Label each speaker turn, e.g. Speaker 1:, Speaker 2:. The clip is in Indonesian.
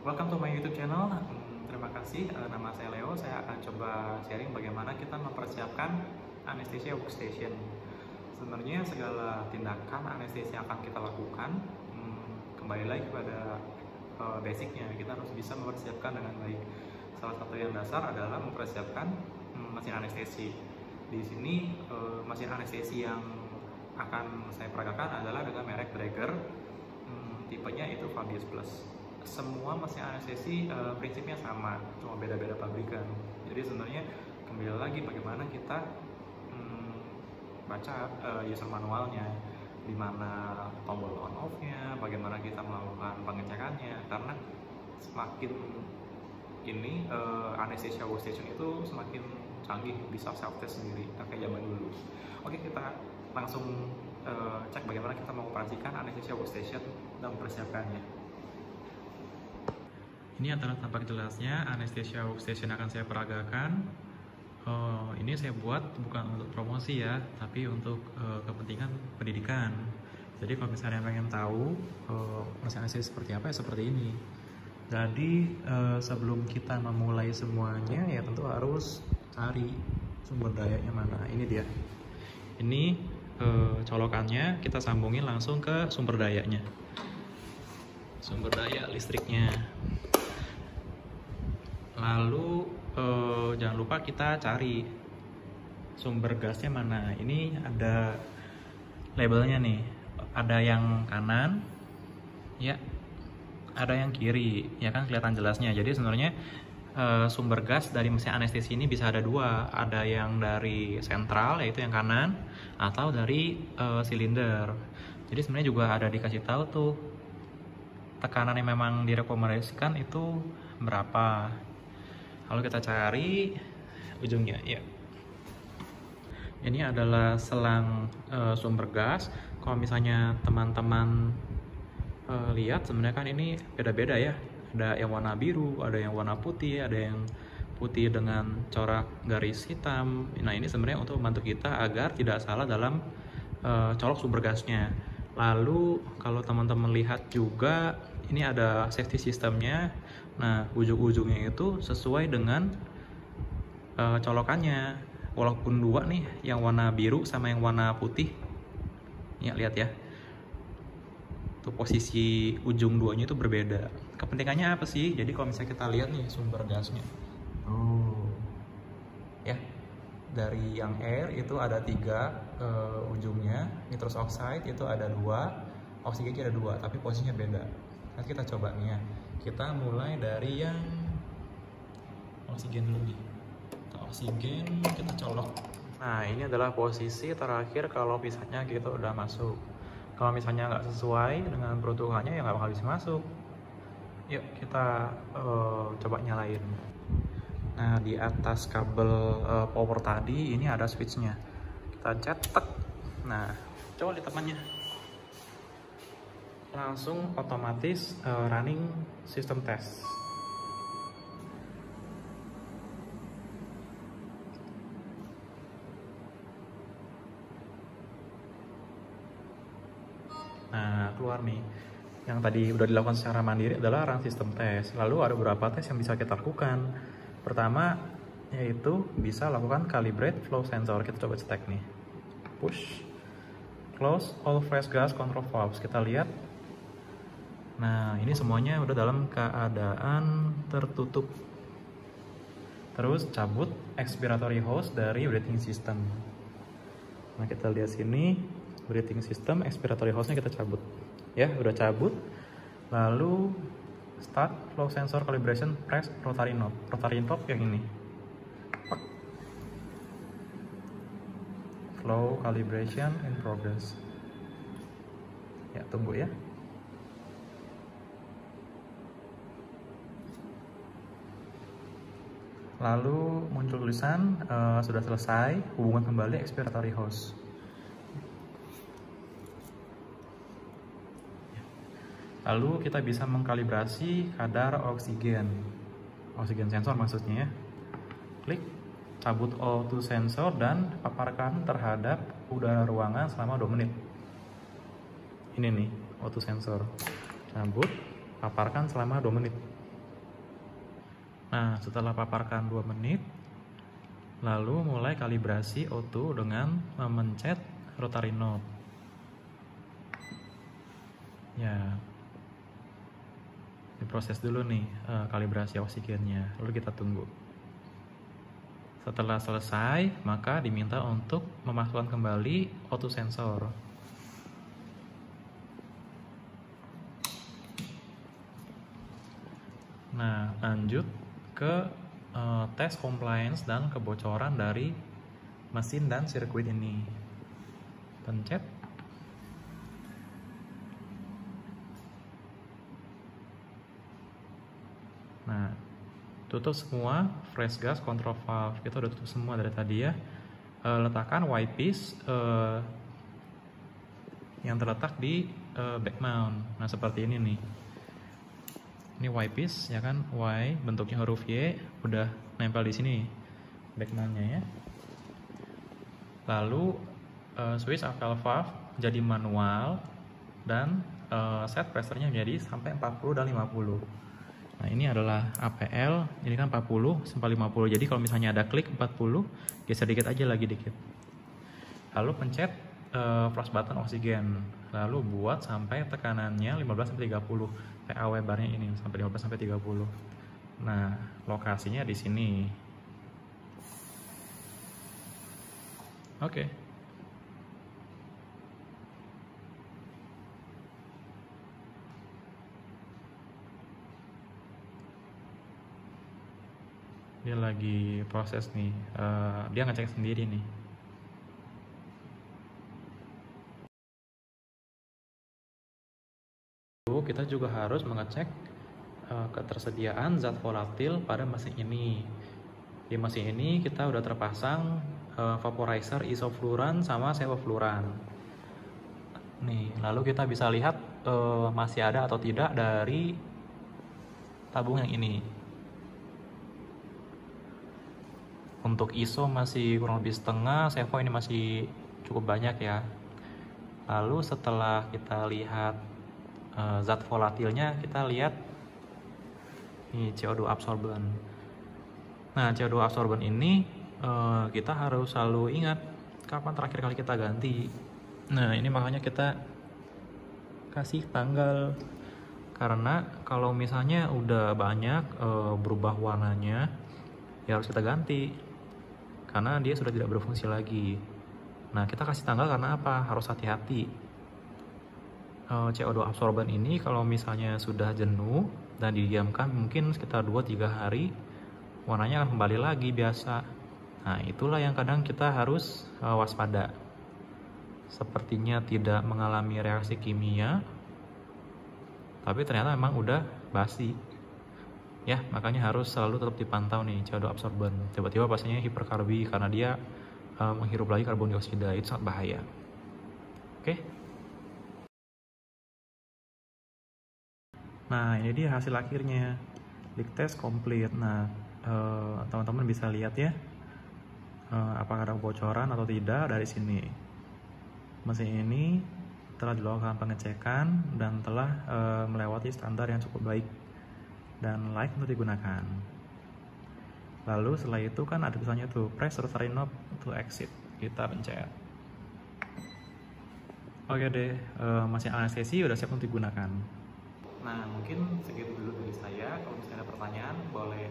Speaker 1: Welcome to my YouTube channel. Terima kasih. Nama saya Leo. Saya akan coba sharing bagaimana kita mempersiapkan anesthesia workstation. Sebenarnya segala tindakan anestesi yang akan kita lakukan kembali lagi pada basicnya. Kita harus bisa mempersiapkan dengan baik. Salah satu yang dasar adalah mempersiapkan mesin anestesi. Di sini mesin anestesi yang akan saya peragakan adalah dengan merek Draeger. Tipenya itu Fabius Plus. Semua mesin anestesi prinsipnya sama, cuma beda-beda pabrikan. Jadi sebenarnya kembali lagi bagaimana kita baca user manualnya, di mana tombol on off-nya, bagaimana kita melakukan pengecekannya. Karena semakin ini anesthesia workstation itu semakin canggih, bisa self test sendiri kayak zaman dulu. Oke, kita langsung cek bagaimana kita mengoperasikan anesthesia workstation dan mempersiapkannya. Ini adalah tampak jelasnya anesthesia workstation akan saya peragakan. Ini saya buat bukan untuk promosi ya, tapi untuk kepentingan pendidikan. Jadi kalau misalnya pengen tahu mesin anestesi seperti apa, ya seperti ini. Jadi sebelum kita memulai semuanya ya tentu harus cari sumber dayanya mana. Ini dia. Ini colokannya kita sambungin langsung ke sumber dayanya. Sumber daya listriknya. Lalu jangan lupa kita cari sumber gasnya mana. Ini ada labelnya nih. Ada yang kanan, ya. Ada yang kiri, ya kan kelihatan jelasnya. Jadi sebenarnya sumber gas dari mesin anestesi ini bisa ada dua. Ada yang dari sentral, yaitu yang kanan, atau dari silinder. Jadi sebenarnya juga ada dikasih tahu tuh tekanan yang memang direkomendasikan itu berapa. Kalau kita cari ujungnya, ya. Ini adalah selang sumber gas. Kalau misalnya teman-teman lihat, sebenarnya kan ini beda-beda ya. Ada yang warna biru, ada yang warna putih, ada yang putih dengan corak garis hitam. Nah, ini sebenarnya untuk membantu kita agar tidak salah dalam colok sumber gasnya. Lalu kalau teman-teman lihat juga, ini ada safety systemnya. Nah, ujung-ujungnya itu sesuai dengan colokannya. Walaupun dua nih, yang warna biru sama yang warna putih. Ya, lihat ya. Tuh posisi ujung duanya itu berbeda. Kepentingannya apa sih? Jadi kalau misalnya kita lihat nih sumber gasnya. Ya. Dari yang air itu ada 3 ujungnya, nitrous oxide itu ada 2, oksigen ada 2, tapi posisinya beda. Nanti kita coba nih ya. Kita mulai dari yang oksigen dulu nih. Oksigen kita colok. Nah, ini adalah posisi terakhir kalau misalnya kita udah masuk. Kalau misalnya nggak sesuai dengan peruntukannya ya nggak bakal bisa masuk. Yuk kita coba nyalain. Nah, di atas kabel power tadi ini ada switchnya. Kita cetek. Nah, coba lihat temannya. Langsung otomatis running system test. Nah, keluar nih. Yang tadi udah dilakukan secara mandiri adalah run system test. Lalu ada beberapa tes yang bisa kita lakukan. Pertama, yaitu bisa lakukan calibrate flow sensor. Kita coba cetek nih. Push. Close all fresh gas control valves. Kita lihat. Nah, ini semuanya udah dalam keadaan tertutup. Terus cabut expiratory hose dari breathing system. Nah, kita lihat sini breathing system, expiratory hose-nya kita cabut. Ya, udah cabut. Lalu start flow sensor calibration, press rotary knob. Rotary knob yang ini. Flow calibration in progress. Ya, tunggu ya. Lalu muncul tulisan sudah selesai, hubungan kembali expiratory hose. Lalu kita bisa mengkalibrasi kadar oksigen sensor maksudnya ya. Klik, cabut O2 sensor dan paparkan terhadap udara ruangan selama 2 menit. Ini nih O2 sensor, cabut, paparkan selama 2 menit. Nah, setelah paparkan 2 menit, lalu mulai kalibrasi O2 dengan memencet rotary knob. Ya, diproses dulu nih kalibrasi oksigennya, lalu kita tunggu. Setelah selesai, maka diminta untuk memasukkan kembali O2 sensor. Nah, lanjut ke tes compliance dan kebocoran dari mesin dan sirkuit ini. Pencet. Nah, tutup semua fresh gas control valve. Kita udah tutup semua dari tadi ya. Letakkan Y-piece yang terletak di back mount. Nah, seperti ini nih. Ini Y-piece ya kan, Y bentuknya huruf Y udah nempel di sini back mount-nya ya. Lalu switch APL valve jadi manual dan set pressure-nya menjadi sampai 40 dan 50. Nah, ini adalah APL, ini kan 40 sampai 50. Jadi kalau misalnya ada klik 40, geser dikit aja lagi dikit. Lalu pencet flush button oksigen. Lalu buat sampai tekanannya 15 sampai 30. PAW barnya ini sampai 15 sampai 30. Nah, lokasinya di sini. Oke. Dia lagi proses nih, dia ngecek sendiri nih. Kita juga harus mengecek ketersediaan zat volatil pada mesin ini. Di mesin ini kita udah terpasang vaporizer isofluran sama sevofluran. Nih, lalu kita bisa lihat masih ada atau tidak dari tabung yang ini. Untuk ISO masih kurang lebih setengah, sevo ini masih cukup banyak ya. Lalu setelah kita lihat zat volatilnya, kita lihat ini CO2 absorbent. Nah, CO2 absorbent ini kita harus selalu ingat kapan terakhir kali kita ganti. Nah, ini makanya kita kasih tanggal, karena kalau misalnya udah banyak berubah warnanya, ya harus kita ganti karena dia sudah tidak berfungsi lagi. Nah, kita kasih tanggal karena apa? Harus hati-hati. CO2 absorben ini kalau misalnya sudah jenuh dan didiamkan mungkin sekitar 2-3 hari, warnanya akan kembali lagi biasa. Nah, itulah yang kadang kita harus waspada. Sepertinya tidak mengalami reaksi kimia, tapi ternyata memang udah basi. Ya, makanya harus selalu tetap dipantau nih CO2 absorben. Tiba-tiba pasiennya hiperkarbi karena dia menghirup lagi karbon dioksida, itu sangat bahaya. Oke. Nah, ini dia hasil akhirnya. Leak test complete. Nah, teman-teman bisa lihat ya, apakah ada kebocoran atau tidak dari sini. Mesin ini telah dilakukan pengecekan dan telah melewati standar yang cukup baik dan layak untuk digunakan. Lalu setelah itu kan ada tulisannya tuh press rotary knob to exit. Kita pencet. Oke deh, mesin anestesi udah siap untuk digunakan. Nah, mungkin segitu dulu dari saya. Kalau misalnya ada pertanyaan boleh